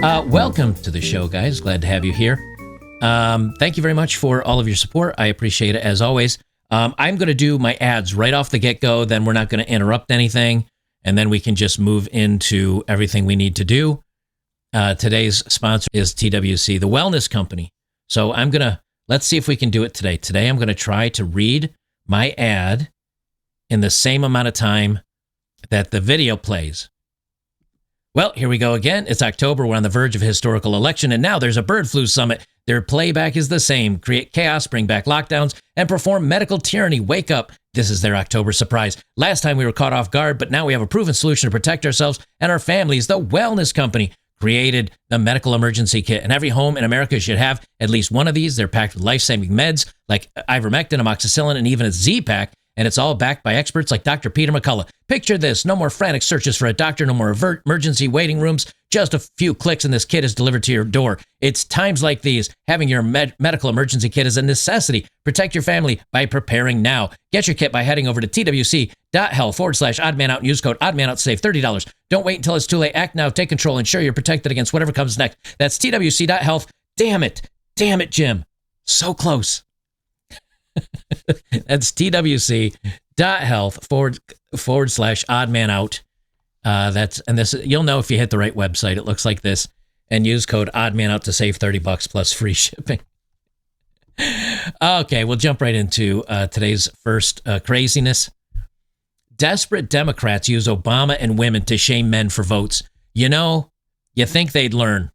Welcome to the show, guys. Glad to have you here. Thank you very much for all of your support. I appreciate it, as always. I'm going to do my ads right off the get-go, then we're not going to interrupt anything, and then we can just move into everything we need to do. Today's sponsor is TWC, the wellness company. So let's see if we can do it today. Today I'm going to try to read my ad in the same amount of time that the video plays. Well, here we go again. It's October. We're on the verge of a historical election, and now there's a bird flu summit. Their playback is the same. Create chaos, bring back lockdowns, and perform medical tyranny. Wake up. This is their October surprise. Last time we were caught off guard, but now we have a proven solution to protect ourselves and our families. The Wellness Company created the medical emergency kit, and every home in America should have at least one of these. They're packed with life-saving meds like ivermectin, amoxicillin, and even a Z-Pack. And it's all backed by experts like Dr. Peter McCullough. Picture this. No more frantic searches for a doctor, no more emergency waiting rooms. Just a few clicks and this kit is delivered to your door. It's times like these. Having your medical emergency kit is a necessity. Protect your family by preparing now. Get your kit by heading over to twc.health/oddmanout and use code oddmanout to save $30. Don't wait until it's too late. Act now. Take control. Ensure you're protected against whatever comes next. That's twc.health. Damn it. Damn it, Jim. So close. That's twc.health/oddmanout. This you'll know if you hit the right website. It looks like this, and use code oddmanout to save $30 plus free shipping. Okay, we'll jump right into today's first craziness. Desperate Democrats use Obama and women to shame men for votes. You know, you think they'd learn.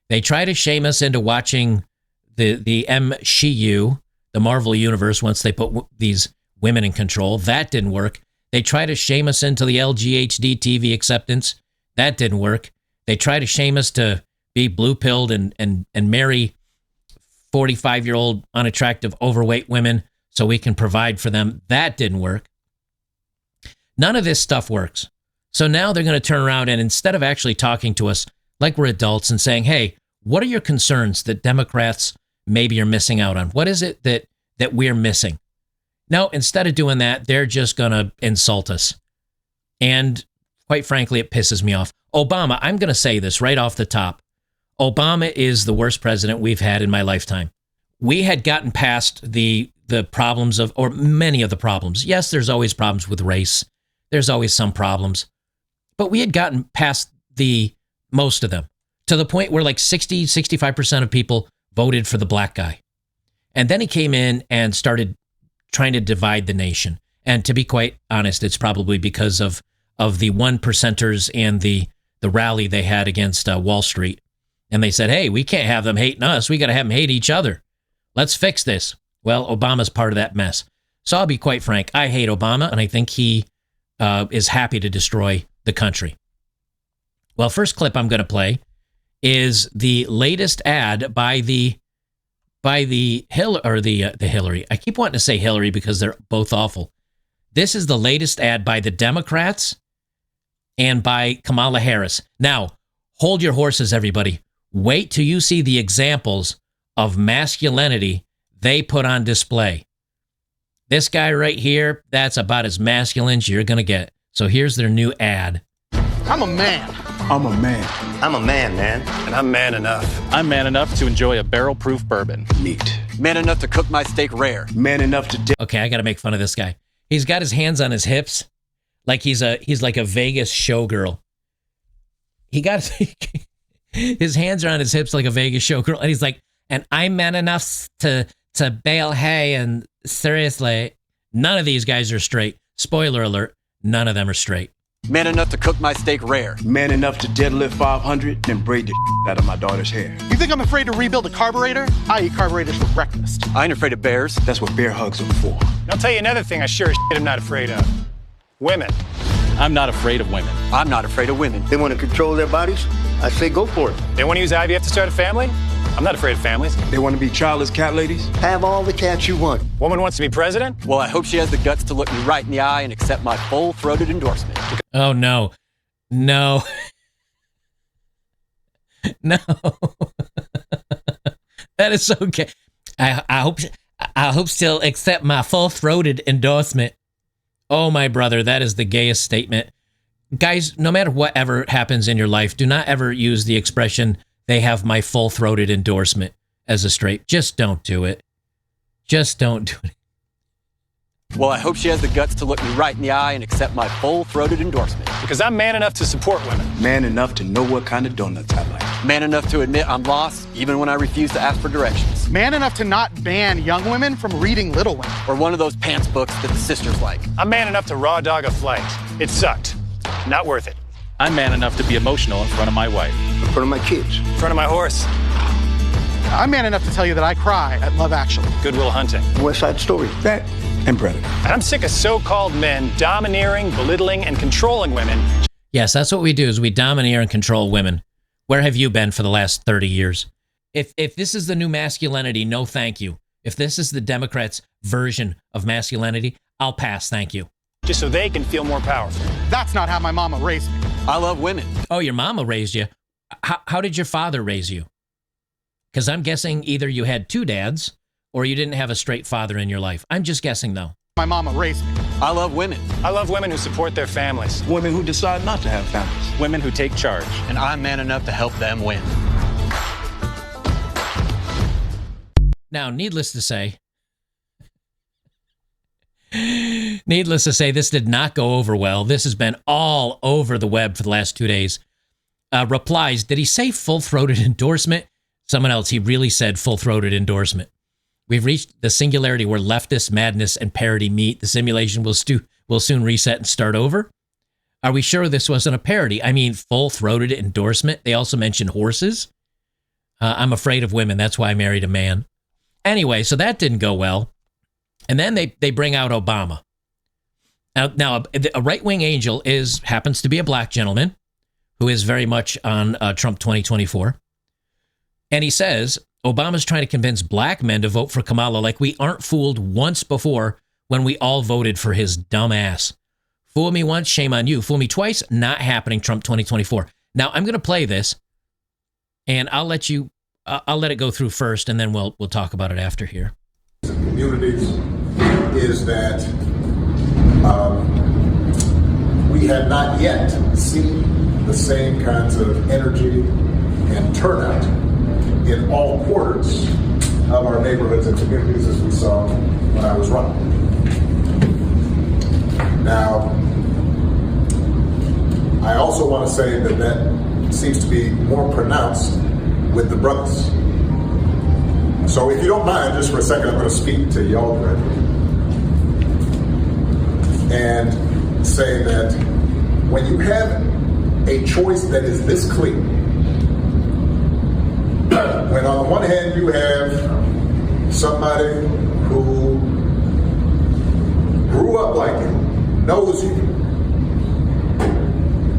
They try to shame us into watching the MCU, the Marvel Universe, once they put these women in control. That didn't work. They try to shame us into the LGHD TV acceptance. That didn't work. They try to shame us to be blue-pilled and marry 45-year-old unattractive overweight women so we can provide for them. That didn't work. None of this stuff works. So now they're going to turn around and instead of actually talking to us like we're adults and saying, hey, what are your concerns that Democrats maybe are missing out on? What is it that we're missing? No, instead of doing that, they're just going to insult us. And quite frankly, it pisses me off. Obama, I'm going to say this right off the top. Obama is the worst president we've had in my lifetime. We had gotten past the problems or many of the problems. Yes, there's always problems with race. There's always some problems. But we had gotten past most of them to the point where like 65% of people voted for the black guy. And then he came in and started trying to divide the nation. And to be quite honest, it's probably because of the 1%ers and the rally they had against Wall Street. And they said, hey, we can't have them hating us. We got to have them hate each other. Let's fix this. Well, Obama's part of that mess. So I'll be quite frank. I hate Obama, and I think he is happy to destroy the country. Well, first clip I'm going to play is the latest ad by the Hillary. I keep wanting to say Hillary because they're both awful. This is the latest ad by the Democrats and by Kamala Harris. Now, hold your horses, everybody. Wait till you see the examples of masculinity they put on display. This guy right here, that's about as masculine as you're going to get. So here's their new ad. I'm a man. I'm a man. I'm a man, man. And I'm man enough. I'm man enough to enjoy a barrel-proof bourbon. Neat. Man enough to cook my steak rare. Man enough to... Okay, I got to make fun of this guy. He's got his hands on his hips like he's like a Vegas showgirl. He got his hands are on his hips like a Vegas showgirl, and he's like, and I'm man enough to bale hay, and seriously, none of these guys are straight. Spoiler alert, none of them are straight. Man enough to cook my steak rare. Man enough to deadlift 500 and braid the out of my daughter's hair. You think I'm afraid to rebuild a carburetor? I eat carburetors for breakfast. I ain't afraid of bears. That's what bear hugs are for. I'll tell you another thing I sure as shit am not afraid of. Women. I'm not afraid of women. I'm not afraid of women. They want to control their bodies? I say go for it. They want to use IVF to start a family? I'm not afraid of families. They want to be childless cat ladies? Have all the cats you want. Woman wants to be president? Well, I hope she has the guts to look me right in the eye and accept my full-throated endorsement. Oh, no. No. No. That is okay. I hope she'll accept my full-throated endorsement. Oh, my brother, that is the gayest statement. Guys, no matter whatever happens in your life, do not ever use the expression, they have my full-throated endorsement as a straight. Just don't do it. Just don't do it. Well, I hope she has the guts to look me right in the eye and accept my full-throated endorsement. Because I'm man enough to support women. Man enough to know what kind of donuts I like. Man enough to admit I'm lost, even when I refuse to ask for directions. Man enough to not ban young women from reading Little Women. Or one of those pants books that the sisters like. I'm man enough to raw dog a flight. It sucked. Not worth it. I'm man enough to be emotional in front of my wife. In front of my kids. In front of my horse. I'm man enough to tell you that I cry at Love Actually. Goodwill Hunting. West Side Story. That and Predator. And I'm sick of so-called men domineering, belittling, and controlling women. Yes, that's what we do, is we domineer and control women. Where have you been for the last 30 years? If this is the new masculinity, no thank you. If this is the Democrats' version of masculinity, I'll pass, thank you. Just so they can feel more powerful. That's not how my mama raised me. I love women. Oh, your mama raised you. How did your father raise you? Because I'm guessing either you had two dads or you didn't have a straight father in your life. I'm just guessing, though. My mama raised me. I love women. I love women who support their families. Women who decide not to have families. Women who take charge. And I'm man enough to help them win. Now, needless to say, this did not go over well. This has been all over the web for the last 2 days. Replies, did he say full-throated endorsement? Someone else, he really said full-throated endorsement. We've reached the singularity where leftist madness and parody meet. The simulation will soon reset and start over. Are we sure this wasn't a parody? I mean, full-throated endorsement. They also mentioned horses. I'm afraid of women. That's why I married a man. Anyway, so that didn't go well. And then they bring out Obama. Now a right-wing angel happens to be a black gentleman who is very much on Trump 2024. And he says, Obama's trying to convince black men to vote for Kamala like we aren't fooled once before when we all voted for his dumb ass. Fool me once, shame on you. Fool me twice, not happening, Trump 2024. Now, I'm going to play this, and I'll let it go through first, and then we'll talk about it after here. Communities is that we have not yet seen the same kinds of energy and turnout in all quarters of our neighborhoods and communities as we saw when I was running. Now, I also want to say that seems to be more pronounced with the brothers. So if you don't mind, just for a second, I'm going to speak to y'all directly and say that when you have a choice that is this clear, when on the one hand you have somebody who grew up like you, knows you,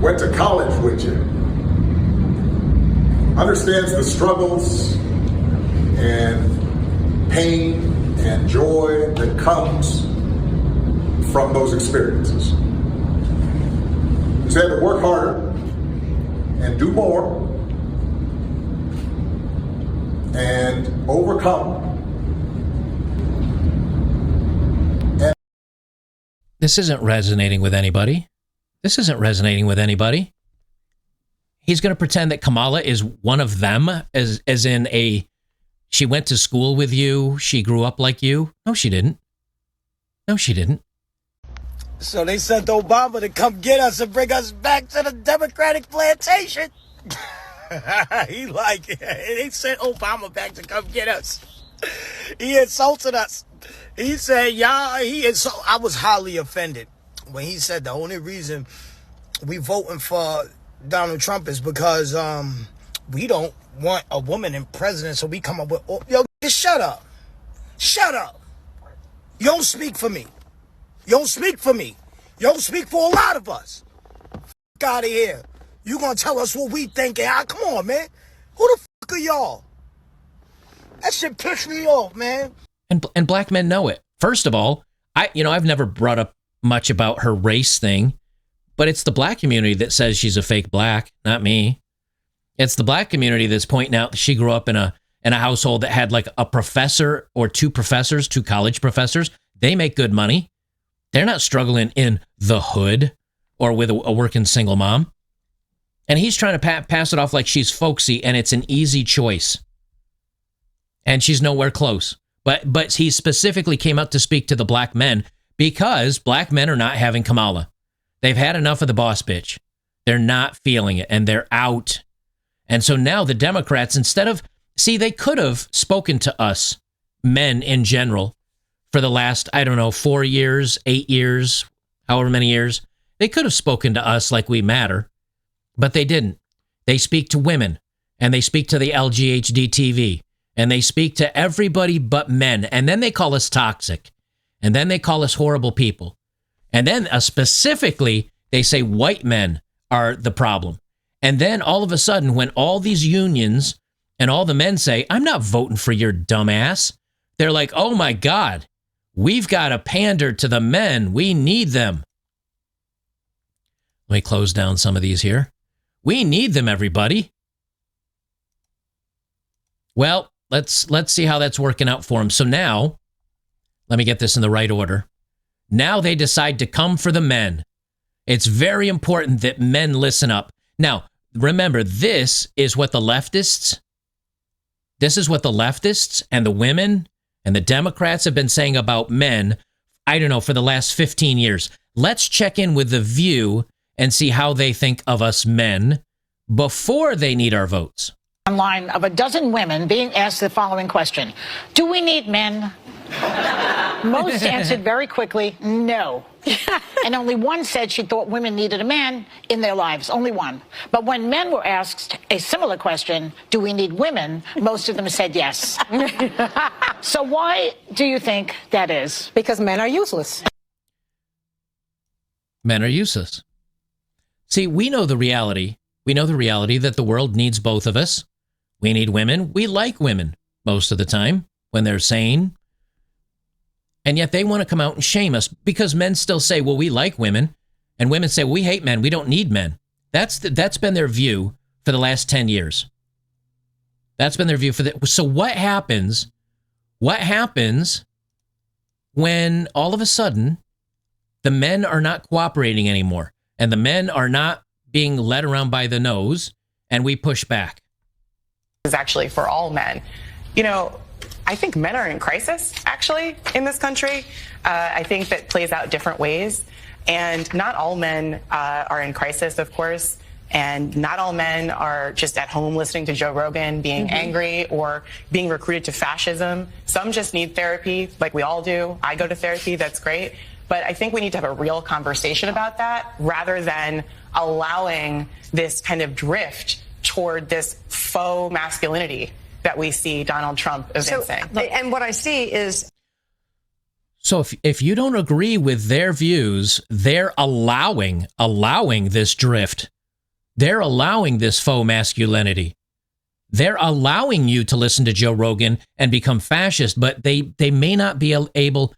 went to college with you, understands the struggles and pain and joy that comes from those experiences. He's had to work harder and do more and overcome. This isn't resonating with anybody. He's going to pretend that Kamala is one of them, as in she went to school with you, she grew up like you. No, she didn't. So they sent Obama to come get us and bring us back to the Democratic plantation. They sent Obama back to come get us. He insulted us. He said, I was highly offended when he said the only reason we voting for Donald Trump is because we don't want a woman in president, so we come up with, just shut up. You don't speak for me. You don't speak for a lot of us. F*** out of here. You gonna tell us what we think? Come on, man. Who the fuck are y'all? That shit pissed me off, man. And black men know it. First of all, I've never brought up much about her race thing, but it's the black community that says she's a fake black, not me. It's the black community that's pointing out that she grew up in a household that had like a professor or two college professors. They make good money. They're not struggling in the hood or with a working single mom. And he's trying to pass it off like she's folksy and it's an easy choice. And she's nowhere close. But he specifically came out to speak to the black men because black men are not having Kamala. They've had enough of the boss bitch. They're not feeling it, and they're out. And so now the Democrats, instead of... See, they could have spoken to us, men in general, for the last, 4 years, 8 years, however many years. They could have spoken to us like we matter, but they didn't. They speak to women, and they speak to the LGHD TV, and they speak to everybody but men, and then they call us toxic, and then they call us horrible people. And then specifically, they say white men are the problem. And then all of a sudden, when all these unions and all the men say, I'm not voting for your dumbass, they're like, oh my God, we've got to pander to the men. We need them. Let me close down some of these here. We need them, everybody. Well, let's see how that's working out for them. So now, let me get this in the right order. Now they decide to come for the men. It's very important that men listen up. Now, remember, this is what the leftists and the women and the Democrats have been saying about men, for the last 15 years. Let's check in with The View and see how they think of us men before they need our votes. Line of a dozen women being asked the following question: do we need men? Most answered very quickly, no. And only one said she thought women needed a man in their lives, only one. But when men were asked a similar question, do we need women, most of them said yes. So why do you think that is? Because men are useless. Men are useless. See, we know the reality. We know the reality that the world needs both of us. We need women. We like women most of the time when they're sane. And yet they want to come out and shame us because men still say, well, we like women. And women say, well, we hate men. We don't need men. That's been their view for the last 10 years. That's been their view for the... So what happens? What happens when all of a sudden the men are not cooperating anymore and the men are not being led around by the nose and we push back? Is actually for all men. I think men are in crisis, actually, in this country. I think that plays out different ways. And not all men are in crisis, of course. And not all men are just at home listening to Joe Rogan, being angry or being recruited to fascism. Some just need therapy, like we all do. I go to therapy. That's great. But I think we need to have a real conversation about that rather than allowing this kind of drift toward this faux masculinity that we see Donald Trump evincing. And what I see is... So if you don't agree with their views, they're allowing this drift. They're allowing this faux masculinity. They're allowing you to listen to Joe Rogan and become fascist, but they may not be able...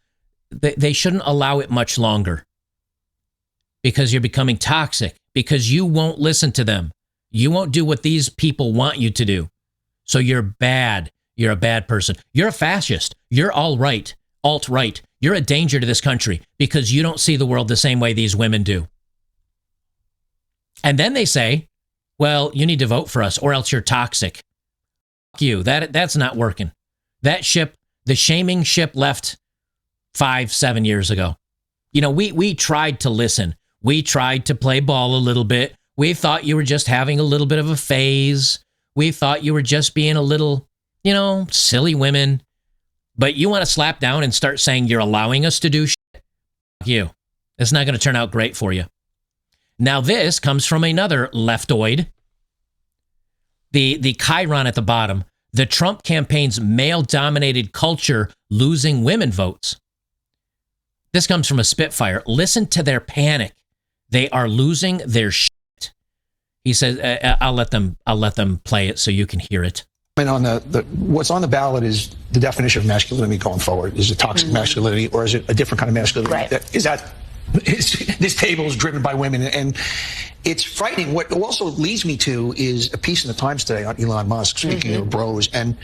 They shouldn't allow it much longer because you're becoming toxic, because you won't listen to them. You won't do what these people want you to do. So you're bad. You're a bad person. You're a fascist. You're alt-right. You're a danger to this country because you don't see the world the same way these women do. And then they say, well, you need to vote for us or else you're toxic. Fuck you. That's not working. That ship, the shaming ship left 5-7 years ago. We tried to listen. We tried to play ball a little bit. We thought you were just having a little bit of a phase. We thought you were just being a little, silly women. But you want to slap down and start saying you're allowing us to do shit? Fuck you. It's not going to turn out great for you. Now this comes from another leftoid. The chyron at the bottom. The Trump campaign's male-dominated culture losing women votes. This comes from a Spitfire. Listen to their panic. They are losing their shit. He says, I'll let them play it so you can hear it. And on what's on the ballot is the definition of masculinity going forward. Is it toxic masculinity or is it a different kind of masculinity? Right. This table is driven by women, and it's frightening. What also leads me to is a piece in the Times today on Elon Musk, speaking of bros, and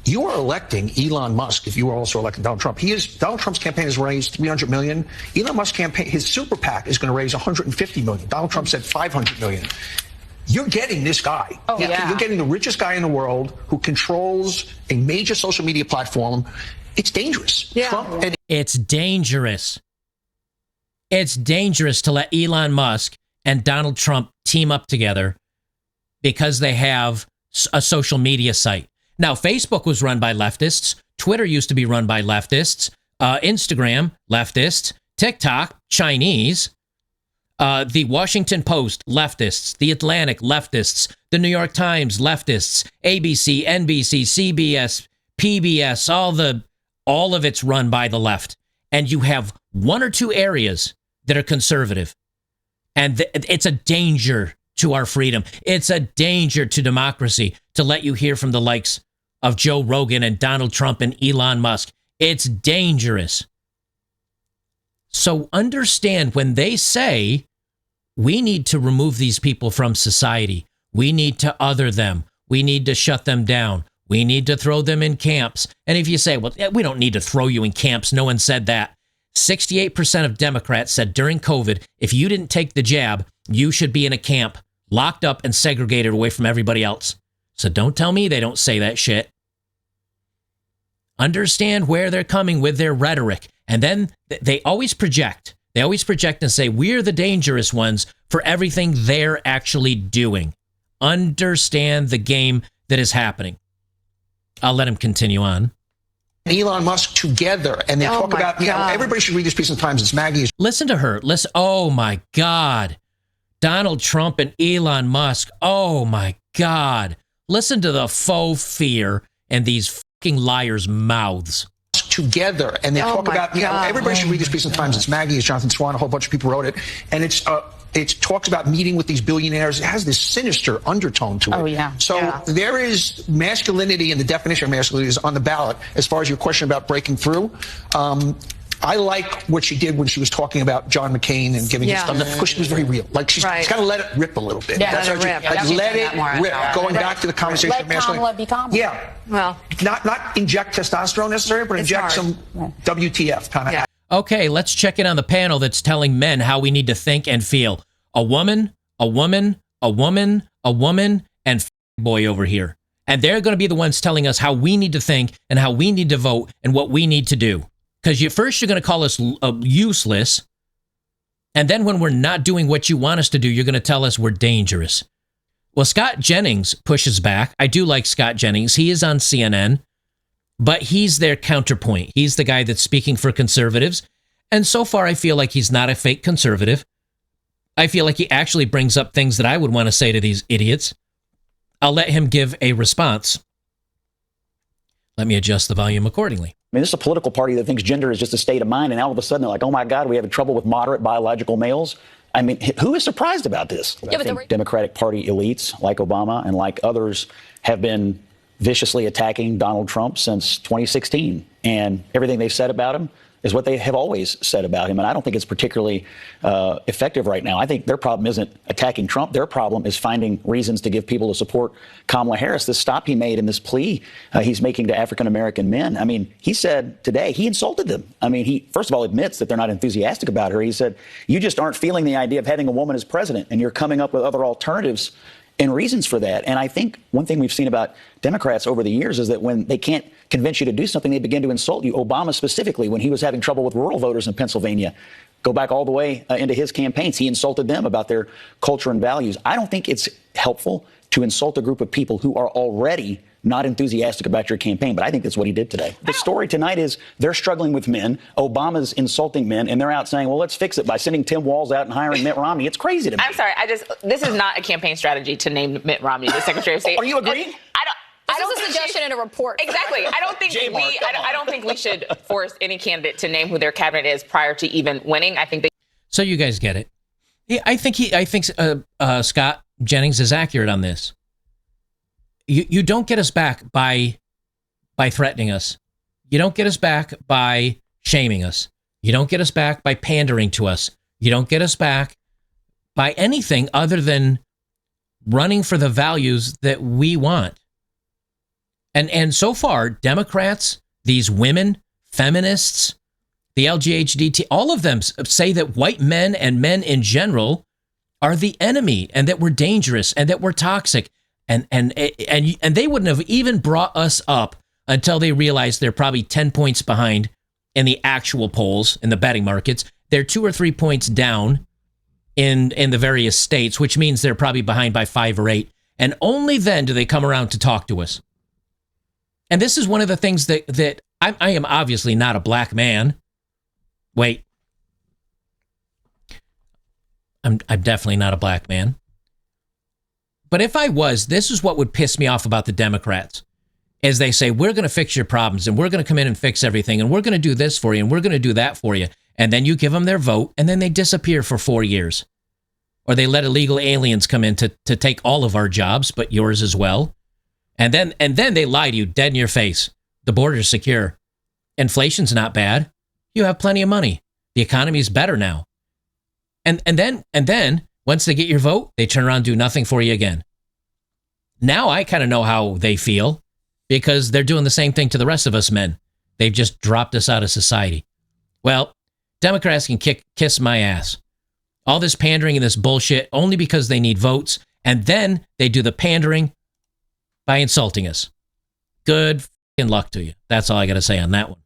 you are electing Elon Musk if you were also electing Donald Trump. Donald Trump's campaign has raised $300 million. Elon Musk's campaign, his super PAC, is going to raise $150 million. Donald Trump said $500 million. you're getting this guy. Oh, yeah. You're getting the richest guy in the world who controls a major social media platform. It's dangerous. Yeah. It's dangerous. It's dangerous to let Elon Musk and Donald Trump team up together because they have a social media site. Now, Facebook was run by leftists. Twitter used to be run by leftists. Instagram, leftists. TikTok, Chinese. The Washington Post, leftists. The Atlantic, leftists. The New York Times, leftists. ABC, NBC, CBS, PBS, all of it's run by the left. And you have one or two areas that are conservative. And it's a danger to our freedom. It's a danger to democracy to let you hear from the likes of Joe Rogan and Donald Trump and Elon Musk. It's dangerous. So understand when they say we need to remove these people from society, we need to other them, we need to shut them down, we need to throw them in camps. And if you say, well, we don't need to throw you in camps, no one said that. 68% of Democrats said during COVID, if you didn't take the jab, you should be in a camp, locked up and segregated away from everybody else. So don't tell me they don't say that shit. Understand where they're coming with their rhetoric. And then they always project. They always project and say, we're the dangerous ones for everything they're actually doing. Understand the game that is happening. I'll let him continue on. Elon Musk together, and they talk about, everybody should read this piece in the Times. It's Maggie. Listen to her. Listen. Oh, my God. Donald Trump and Elon Musk. Oh, my God. Listen to the faux fear and these fucking liars' mouths. Together, and they talk about, everybody should read this piece in the Times. It's Maggie, it's Jonathan Swan, a whole bunch of people wrote it, and it talks about meeting with these billionaires. It has this sinister undertone to it. Oh, yeah. So there is masculinity, and the definition of masculinity is on the ballot. As far as your question about breaking through, I like what she did when she was talking about John McCain and giving his stuff, because she was very real. Like, she's got to let it rip a little bit. Yeah, That's let it rip. Going back to the conversation of masculinity. Kamala be Kamala. Yeah. Well, not inject testosterone necessarily, but inject some WTF kind of. Yeah. Okay, let's check in on the panel that's telling men how we need to think and feel. A woman, a woman, a woman, a woman, and boy over here. And they're going to be the ones telling us how we need to think and how we need to vote and what we need to do. Because first you're going to call us useless, and then when we're not doing what you want us to do, you're going to tell us we're dangerous. Well, Scott Jennings pushes back. I do like Scott Jennings. He is on CNN, but he's their counterpoint. He's the guy that's speaking for conservatives, and so far I feel like he's not a fake conservative. I feel like he actually brings up things that I would want to say to these idiots. I'll let him give a response. Let me adjust the volume accordingly. I mean, this is a political party that thinks gender is just a state of mind, and all of a sudden they're like, oh my God, we have trouble with moderate biological males. I mean, who is surprised about this? I think Democratic Party elites like Obama and like others have been viciously attacking Donald Trump since 2016, and everything they've said about him is what they have always said about him. And I don't think it's particularly effective right now. I think their problem isn't attacking Trump. Their problem is finding reasons to give people to support Kamala Harris. This stop he made in this plea he's making to African-American men. I mean, he said today he insulted them. I mean, he first of all admits that they're not enthusiastic about her. He said, you just aren't feeling the idea of having a woman as president, and you're coming up with other alternatives and reasons for that. And I think one thing we've seen about Democrats over the years is that when they can't convince you to do something, they begin to insult you. Obama specifically, when he was having trouble with rural voters in Pennsylvania, go back all the way into his campaigns, he insulted them about their culture and values. I don't think it's helpful to insult a group of people who are already not enthusiastic about your campaign, but I think that's what he did today. The story tonight is they're struggling with men. Obama's insulting men, and they're out saying, well, let's fix it by sending Tim Walz out and hiring Mitt Romney. It's crazy to me. I'm sorry. This is not a campaign strategy to name Mitt Romney the Secretary of State. Are you agreeing? I don't think a suggestion in a report. Exactly. I don't think we should force any candidate to name who their cabinet is prior to even winning. I think So you guys get it. Yeah, I think Scott Jennings is accurate on this. You don't get us back by threatening us. You don't get us back by shaming us. You don't get us back by pandering to us. You don't get us back by anything other than running for the values that we want. And so far, Democrats, these women, feminists, the LGBT, all of them say that white men and men in general are the enemy and that we're dangerous and that we're toxic. And they wouldn't have even brought us up until they realized they're probably 10 points behind in the actual polls, in the betting markets. They're 2 or 3 points down in the various states, which means they're probably behind by 5 or 8. And only then do they come around to talk to us. And this is one of the things that I am obviously not a black man. Wait. I'm definitely not a black man. But if I was, this is what would piss me off about the Democrats. Is they say, we're going to fix your problems, and we're going to come in and fix everything, and we're going to do this for you, and we're going to do that for you. And then you give them their vote, and then they disappear for 4 years. Or they let illegal aliens come in to take all of our jobs, but yours as well. And then they lie to you dead in your face. The border's secure. Inflation's not bad. You have plenty of money. The economy's better now. And then once they get your vote, they turn around and do nothing for you again. Now I kind of know how they feel because they're doing the same thing to the rest of us men. They've just dropped us out of society. Well, Democrats can kiss my ass. All this pandering and this bullshit only because they need votes, and then they do the pandering by insulting us. Good fucking luck to you. That's all I got to say on that one.